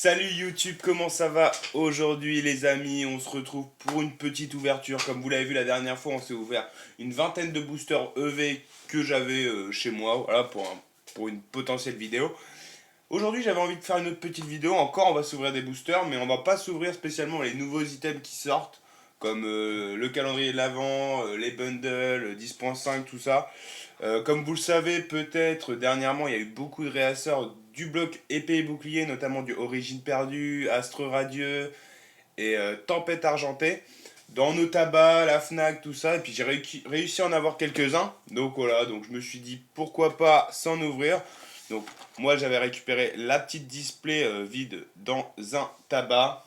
Salut YouTube, comment ça va aujourd'hui les amis? On se retrouve pour une petite ouverture. Comme vous l'avez vu la dernière fois, on s'est ouvert une vingtaine de boosters EV que j'avais chez moi, voilà, pour une potentielle vidéo. Aujourd'hui j'avais envie de faire une autre petite vidéo, encore on va s'ouvrir des boosters, mais on va pas s'ouvrir spécialement les nouveaux items qui sortent, comme le calendrier de l'Avent, les bundles, 10.5, tout ça. Comme vous le savez, peut-être dernièrement, il y a eu beaucoup de réassorts du bloc épée et bouclier, notamment du Origine perdue, Astre radieux et Tempête argentée. Dans nos tabacs, la Fnac, tout ça, et puis j'ai réussi à en avoir quelques-uns. Donc voilà, donc je me suis dit pourquoi pas s'en ouvrir. Donc moi j'avais récupéré la petite display vide dans un tabac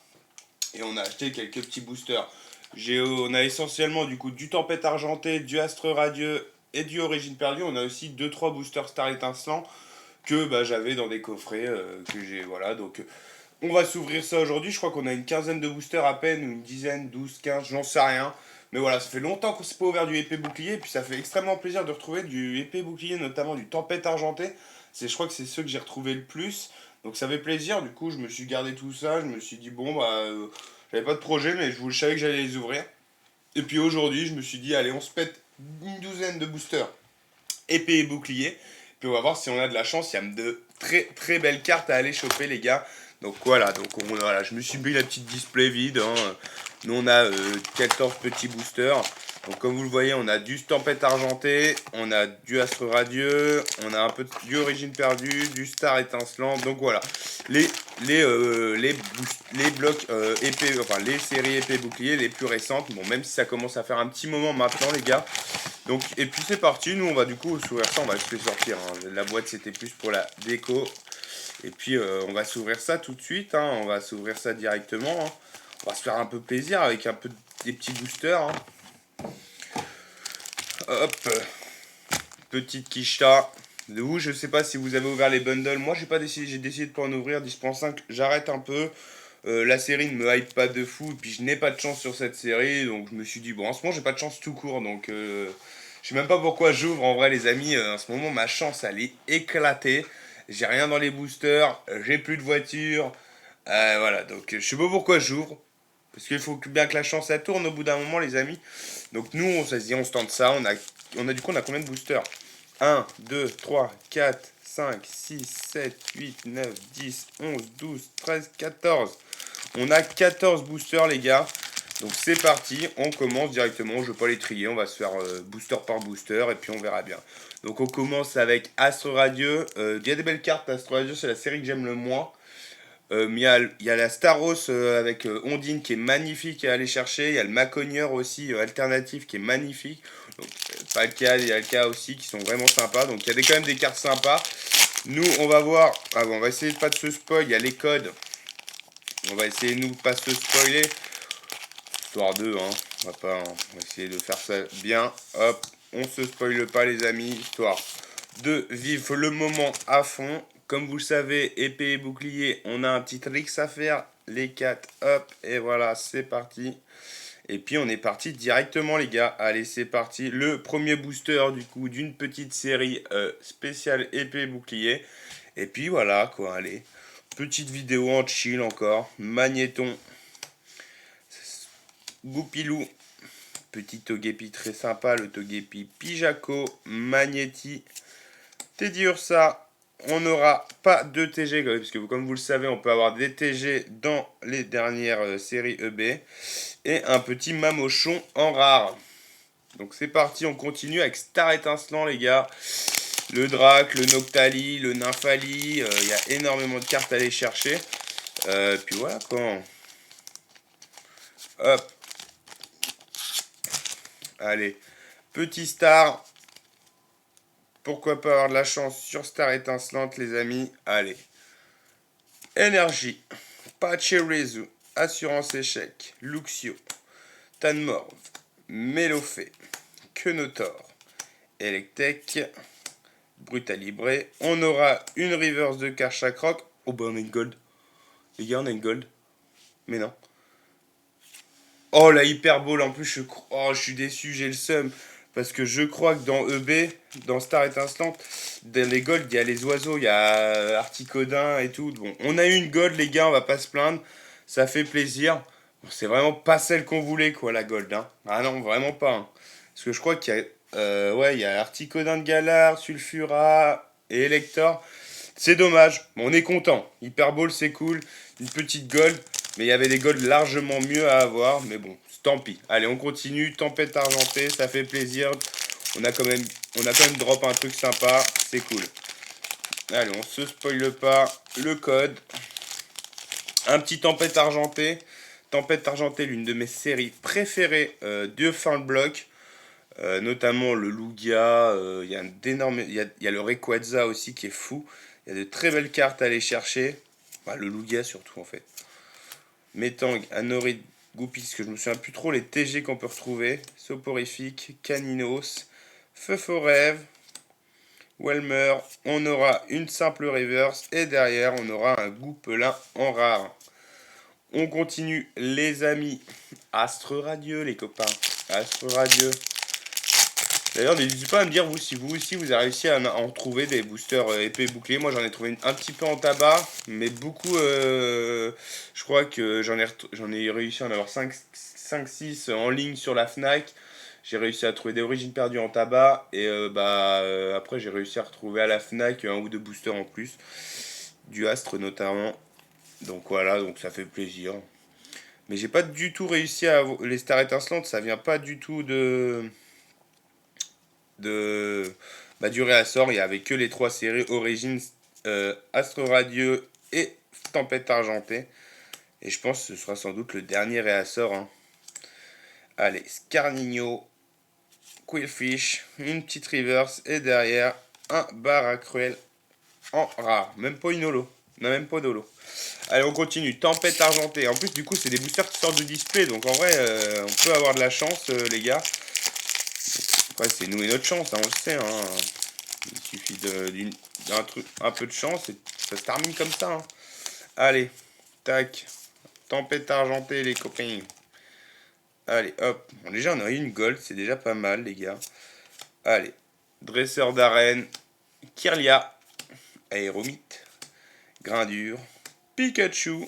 et on a acheté quelques petits boosters. On a essentiellement du coup du Tempête argentée, du Astre radieux et du Origine perdue. On a aussi deux trois boosters Star étincelant que j'avais dans des coffrets que j'ai, voilà. Donc on va s'ouvrir ça aujourd'hui. Je crois qu'on a une quinzaine de boosters à peine, ou une dizaine, 12, 15, j'en sais rien. Mais voilà, ça fait longtemps qu'on s'est pas ouvert du épée bouclier, et puis ça fait extrêmement plaisir de retrouver du épée bouclier, notamment du Tempête argentée. Je crois que c'est ceux que j'ai retrouvé le plus. Donc ça fait plaisir, du coup je me suis gardé tout ça, je me suis dit bon j'avais pas de projet mais je savais que j'allais les ouvrir. Et puis aujourd'hui je me suis dit allez on se pète une douzaine de boosters épée et bouclier. Puis on va voir si on a de la chance, il y a de très très belles cartes à aller choper les gars. Donc voilà, voilà, je me suis mis la petite display vide, hein. Nous on a 14 petits boosters. Donc comme vous le voyez, on a du Tempête argenté, on a du Astre radieux, on a un peu du Origine perdue, du Star étincelant. Donc voilà, les, les blocs épée, enfin les séries épée bouclier les plus récentes. Bon, même si ça commence à faire un petit moment maintenant les gars. Donc, et puis c'est parti, nous on va du coup s'ouvrir ça, on va se les sortir, hein. La boîte c'était plus pour la déco. Et puis on va s'ouvrir ça tout de suite, hein. On va s'ouvrir ça directement, hein. On va se faire un peu plaisir avec un peu des petits boosters, hein. Hop, petite quicheta. De vous, je sais pas si vous avez ouvert les bundles. Moi j'ai décidé de pas en ouvrir. 10.5, j'arrête un peu. La série ne me hype pas de fou. Et puis je n'ai pas de chance sur cette série. Donc je me suis dit, bon, en ce moment j'ai pas de chance tout court. Donc je sais même pas pourquoi j'ouvre. En vrai, les amis, en ce moment ma chance elle est éclatée. J'ai rien dans les boosters. J'ai plus de voiture. Voilà, donc je sais pas pourquoi j'ouvre. Parce qu'il faut bien que la chance elle tourne au bout d'un moment, les amis. Donc nous, on s'est dit, on se tente ça. Du coup, on a combien de boosters? 1, 2, 3, 4, 5, 6, 7, 8, 9, 10, 11, 12, 13, 14. On a 14 boosters, les gars. Donc c'est parti, on commence directement. Je ne vais pas les trier, on va se faire booster par booster et puis on verra bien. Donc on commence avec Astre radieux. Il y a des belles cartes. Astre radieux, c'est la série que j'aime le moins. Il y a la Staros avec Ondine qui est magnifique à aller chercher. Il y a le Macogneur aussi alternatif qui est magnifique. Donc, pas le cas, il y a le cas aussi qui sont vraiment sympas. Donc il y a quand même des cartes sympas. Nous, on va voir. Ah bon, on va essayer de pas de se spoil. Il y a les codes. On va essayer de nous pas se spoiler. Histoire 2, hein. On va essayer de faire ça bien. Hop, on se spoile pas les amis. Histoire de vivre le moment à fond. Comme vous le savez, épée et bouclier, on a un petit tricks à faire. Les 4, hop, et voilà, c'est parti. Et puis on est parti directement les gars. Allez, c'est parti. Le premier booster du coup d'une petite série spéciale épée et bouclier. Et puis voilà quoi, allez. Petite vidéo en chill encore. Magnéton. Goupilou. Petit Togepi très sympa, le Togepi Pijaco. Magnéti. Teddy Ursa. On n'aura pas de TG, parce que comme vous le savez, on peut avoir des TG dans les dernières séries EB. Et un petit Mamochon en rare. Donc c'est parti, on continue avec Star étincelant les gars. Le Drac, le Noctali, le Nymphali. Il y a énormément de cartes à aller chercher. Puis voilà quoi. Hop. Allez. Petit Star. Pourquoi pas avoir de la chance sur Star étincelante les amis. Allez. Énergie. Pachirisu. Assurance échec. Luxio. Tanmorv. Melofé. Quenotor. Electek. Brutalibré. On aura une reverse de Karchakroc. Oh bah on a une gold. Les gars, on a une gold. Mais non. Oh la hyperbole en plus, je suis déçu, j'ai le seum. Parce que je crois que dans EB, dans Star Étincelante, dans les golds, il y a les oiseaux, il y a Articodin et tout. Bon, on a eu une gold, les gars, on va pas se plaindre. Ça fait plaisir. Bon, c'est vraiment pas celle qu'on voulait, quoi, la gold. Hein. Ah non, vraiment pas. Hein. Parce que je crois qu'il y a, ouais, il y a Articodin de Galar, Sulfura et Elector. C'est dommage. Bon, on est content. Hyperball, c'est cool. Une petite gold. Mais il y avait des golds largement mieux à avoir. Mais bon, tant pis. Allez, on continue. Tempête argentée, ça fait plaisir. On a quand même drop un truc sympa. C'est cool. Allez, on se spoile pas. Le code. Un petit tempête argentée. Tempête argentée, l'une de mes séries préférées de fin de bloc. Notamment le Lugia. Il y a il y a le Rayquaza aussi qui est fou. Il y a de très belles cartes à aller chercher. Bah, le Lugia surtout en fait. Metang, Anorid, Goupix, que je me souviens plus trop les TG qu'on peut retrouver. Soporifique, Caninos, Feu-Forêve, Welmer. On aura une simple reverse et derrière on aura un Goupelin en rare. On continue les amis. Astre radieux les copains. Astre radieux. D'ailleurs, n'hésitez pas à me dire vous si vous aussi vous avez réussi à en trouver des boosters épais boucliers. Moi j'en ai trouvé un petit peu en tabac, mais beaucoup, je crois que j'en ai réussi à en avoir 5-6 en ligne sur la Fnac. J'ai réussi à trouver des origines perdues en tabac et après j'ai réussi à retrouver à la Fnac un ou deux boosters en plus, du Astre notamment. Donc voilà, donc ça fait plaisir. Mais j'ai pas du tout réussi à les stars étincelantes, ça vient pas du tout de du réassort. Il n'y avait que les trois séries Origins, Astre Radieux et Tempête Argentée. Et je pense que ce sera sans doute le dernier réassort. Hein. Allez, Scarnigno, Quillfish, une petite reverse et derrière un Barracruel en rare. Même pas une holo. On n'a même pas d'holo. Allez, on continue. Tempête Argentée. En plus, du coup, c'est des boosters qui sortent du display. Donc en vrai, on peut avoir de la chance, les gars. Après, c'est nous et notre chance, hein, on le sait. Hein. Il suffit un peu de chance et ça se termine comme ça. Hein. Allez, tac. Tempête argentée, les copains. Allez, hop. Bon, déjà, on a eu une gold, c'est déjà pas mal, les gars. Allez, dresseur d'arène, Kirlia, Aéromite, Grindure, Pikachu,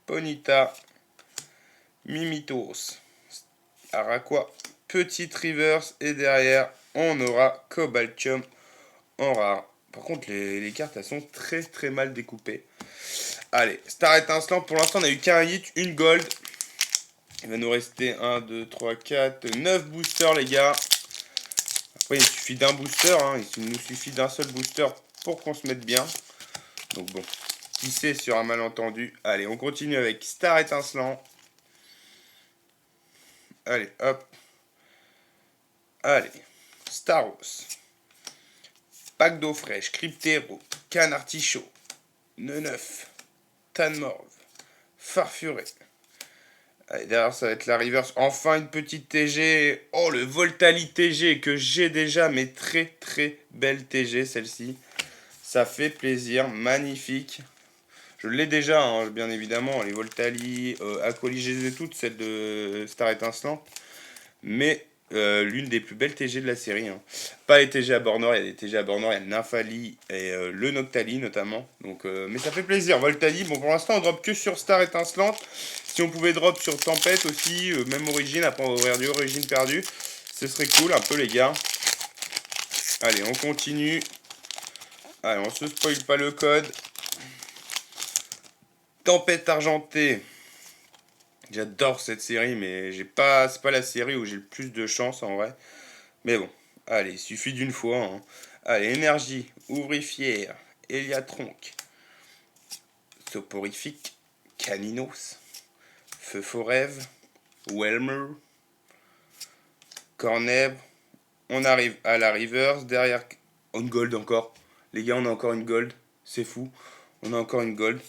Ponyta, Mimitos, Araqua, petite reverse et derrière, on aura Cobaltium en rare. Par contre, les cartes, elles sont très très mal découpées. Allez, Star Étincelant, pour l'instant, on a eu qu'un hit, une gold. Il va nous rester 1, 2, 3, 4, 9 boosters, les gars. Après, il suffit d'un booster, hein. Il nous suffit d'un seul booster pour qu'on se mette bien. Donc bon, qui sait sur un malentendu. Allez, on continue avec Star Étincelant. Allez, hop. Allez, Staros. Pack d'eau fraîche, Cryptero, Canne Artichaut, Neneuf, Tanmorve, Farfuré. Allez, derrière, ça va être la reverse. Enfin, une petite TG. Oh, le Voltali TG que j'ai déjà, mais très très belle TG celle-ci. Ça fait plaisir, magnifique. Je l'ai déjà, hein, bien évidemment, les Voltali, Aquali, je les ai toutes, celles de Star Étincelant. Mais l'une des plus belles TG de la série. Hein. Pas les TG à Bornor, il y a des TG à Bornor, il y a le Nymphali et le Noctali notamment. Donc, mais ça fait plaisir. Voltali, bon pour l'instant on drop que sur Star Étincelante. Si on pouvait drop sur Tempête aussi, même origine, après on va ouvrir du origine perdue, ce serait cool un peu les gars. Allez, on continue. Allez, on se spoil pas le code. Tempête argentée. J'adore cette série, mais c'est pas la série où j'ai le plus de chance en vrai. Mais bon, allez, il suffit d'une fois. Hein. Allez, énergie, ouvrifière, Eliatronc, soporifique, Caninos, feu forève, Welmer, Cornèbre. On arrive à la reverse, derrière une gold encore. Les gars, on a encore une gold, c'est fou. On a encore une gold.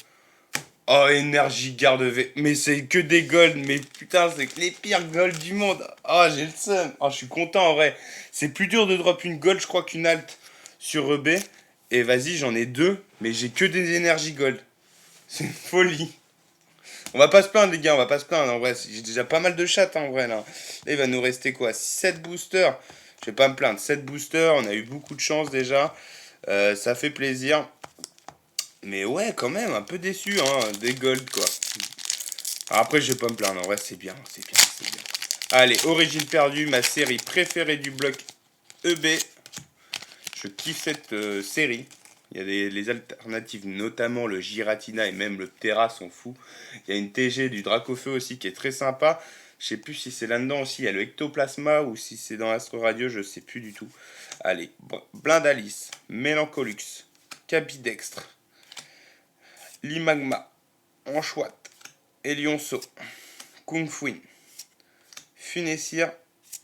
Oh, énergie garde V. Mais c'est que des golds. Mais putain, c'est que les pires golds du monde. Oh, j'ai le seum. Oh, je suis content en vrai. C'est plus dur de drop une gold, je crois, qu'une alt sur EB. Et vas-y, j'en ai deux. Mais j'ai que des énergies gold. C'est une folie. On va pas se plaindre, les gars. On va pas se plaindre. En vrai, j'ai déjà pas mal de chats en vrai là. Là, il va nous rester quoi, 7 boosters. Je vais pas me plaindre. 7 boosters, on a eu beaucoup de chance déjà. Ça fait plaisir. Mais ouais, quand même, un peu déçu, hein. Des gold, quoi. Alors après, je vais pas me plaindre. En vrai, c'est bien, c'est bien, c'est bien. Allez, Origine perdue, ma série préférée du bloc EB. Je kiffe cette série. Il y a les alternatives, notamment le Giratina et même le Terra sont fous. Il y a une TG du Dracofeu aussi qui est très sympa. Je sais plus si c'est là-dedans aussi. Il y a le Ectoplasma ou si c'est dans Astro Radio, je sais plus du tout. Allez, Blindalice, Mélancolux, Capidextre, Limagma, Anchouat, Elionceau, Kung Fuin, Funessir.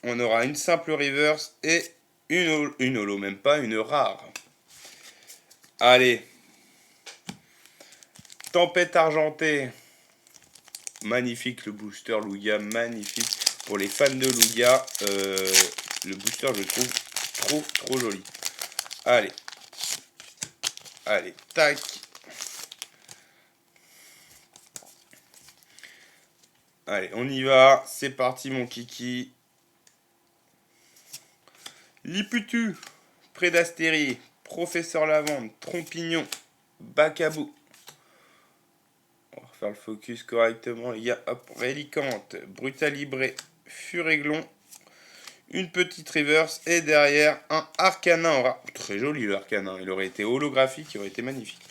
On aura une simple reverse et une holo, même pas une rare. Allez, Tempête argentée. Magnifique le booster Lugia, magnifique. Pour les fans de Lugia, le booster je le trouve trop joli. Allez, allez, tac. Allez, on y va. C'est parti mon kiki. Liputu, Prédastérie, Professeur Lavande, Trompignon, Bacabou. On va refaire le focus correctement, les gars. Hop, Rélicante, Brutalibré, Furéglon, une petite reverse et derrière un Arcanin. Très joli le Arcanin, il aurait été holographique, il aurait été magnifique.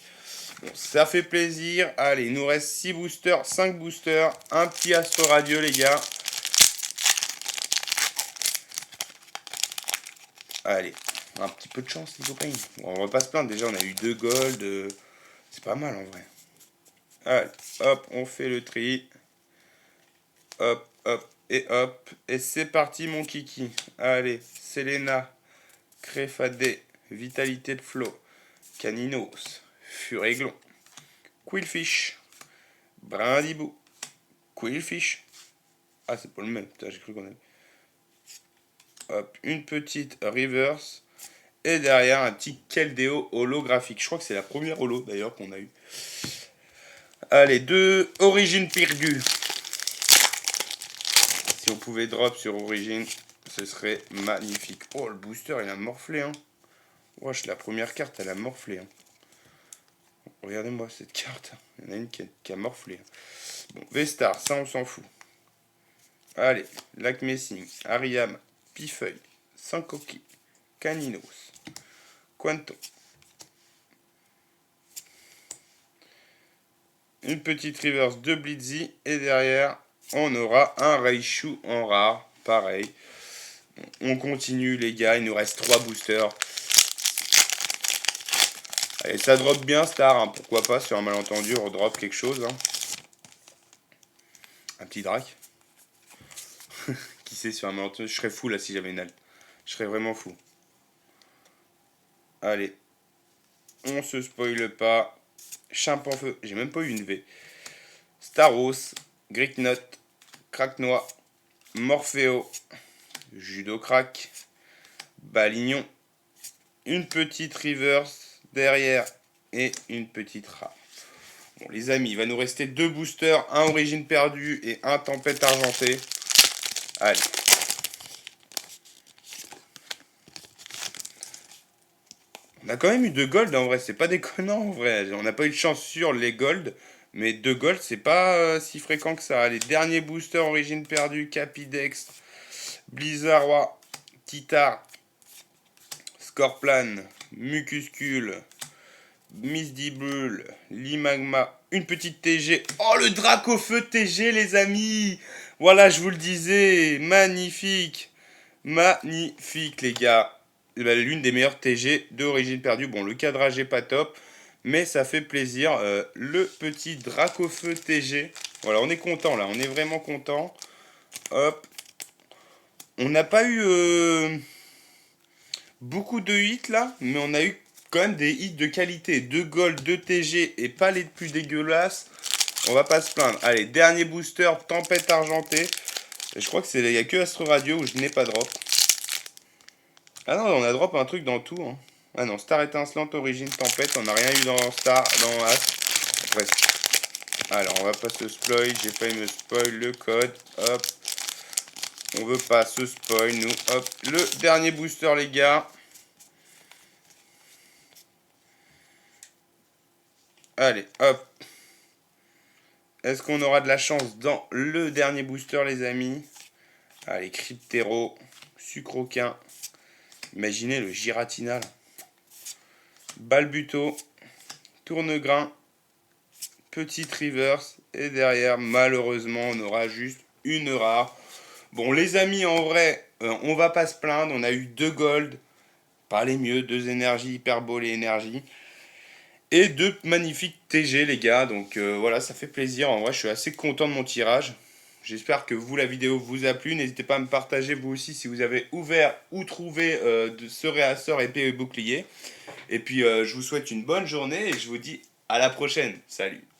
Bon, ça fait plaisir. Allez, il nous reste 6 boosters, 5 boosters, un petit Astro Radio les gars. Allez, un petit peu de chance les copains. Bon, on va pas se plaindre, déjà on a eu 2 gold, c'est pas mal en vrai. Allez, hop, on fait le tri. Hop, hop, et c'est parti mon kiki. Allez, Selena, Créfadé, Vitalité de Flow, Caninos, Furéglon, Quillfish, Brindibou, Quillfish. Ah, c'est pas le même, putain, j'ai cru qu'on avait. Hop, une petite reverse. Et derrière, un petit Keldeo holographique. Je crois que c'est la première holo d'ailleurs qu'on a eu. Allez, 2 origines perdues. Si on pouvait drop sur origine, ce serait magnifique. Oh, le booster, il a morflé, hein. Wesh, la première carte, elle a morflé, hein. Regardez-moi cette carte. Il y en a une qui a morflé. Bon, Vestar, ça, on s'en fout. Allez, Lac Messing, Ariam, Pifeuille, Sankoki, Caninos, Quanto. Une petite reverse de Blitzy. Et derrière, on aura un Raichu en rare. Pareil. On continue les gars. Il nous reste 3 boosters. Allez, ça drop bien Star. Hein. Pourquoi pas sur un malentendu on drop quelque chose. Hein. Un petit drac. Qui sait sur un malentendu. Je serais fou là si j'avais une alt. Je serais vraiment fou. Allez. On se spoile pas. Chimpanfeu. J'ai même pas eu une V. Staros. Gricknot. Cracknois. Morpheo. Judo-Crack. Balignon. Une petite reverse derrière. Et une petite rare. Bon les amis, il va nous rester 2 boosters. Un origine perdue et un tempête argentée. Allez. On a quand même eu 2 gold en vrai, c'est pas déconnant en vrai. On n'a pas eu de chance sur les gold, mais 2 gold c'est pas si fréquent que ça. Les derniers boosters origine perdue, Capidextre, Blizzardois, Titar, Scorplan, Mucuscule, Misdibule, Limagma, une petite TG. Oh le Dracofeu TG les amis. Voilà, je vous le disais, magnifique. Magnifique les gars. L'une des meilleures TG d'origine perdue. Bon, le cadrage est pas top, mais ça fait plaisir. Le petit Dracofeu TG. Voilà, on est content là, on est vraiment content. Hop. On n'a pas eu beaucoup de hits là, mais on a eu quand même des hits de qualité. 2 gold, 2 TG et pas les plus dégueulasses. On va pas se plaindre. Allez, dernier booster, Tempête argentée. Je crois que il n'y a que Astro Radio où je n'ai pas drop. Ah non, on a drop un truc dans tout. Hein. Ah non, Star étincelante, origine, tempête. On n'a rien eu dans Star, dans As. Presque. Alors, on va pas se spoil. J'ai failli me spoil le code. Hop. On veut pas se spoil, nous. Hop, le dernier booster, les gars. Allez, hop. Est-ce qu'on aura de la chance dans le dernier booster, les amis? Allez, Cryptero, Sucroquin. Imaginez le Giratina, là. Balbuto, Tournegrain, Petite Reverse. Et derrière, malheureusement, on aura juste une rare. Bon, les amis, en vrai, on va pas se plaindre. On a eu 2 gold. Pas les mieux, 2 énergies, Hyperbole et énergie. Et 2 magnifiques TG, les gars. Donc voilà, ça fait plaisir. En vrai, je suis assez content de mon tirage. J'espère que vous, la vidéo vous a plu. N'hésitez pas à me partager vous aussi si vous avez ouvert ou trouvé de ce réassort épée et bouclier. Et puis je vous souhaite une bonne journée et je vous dis à la prochaine. Salut.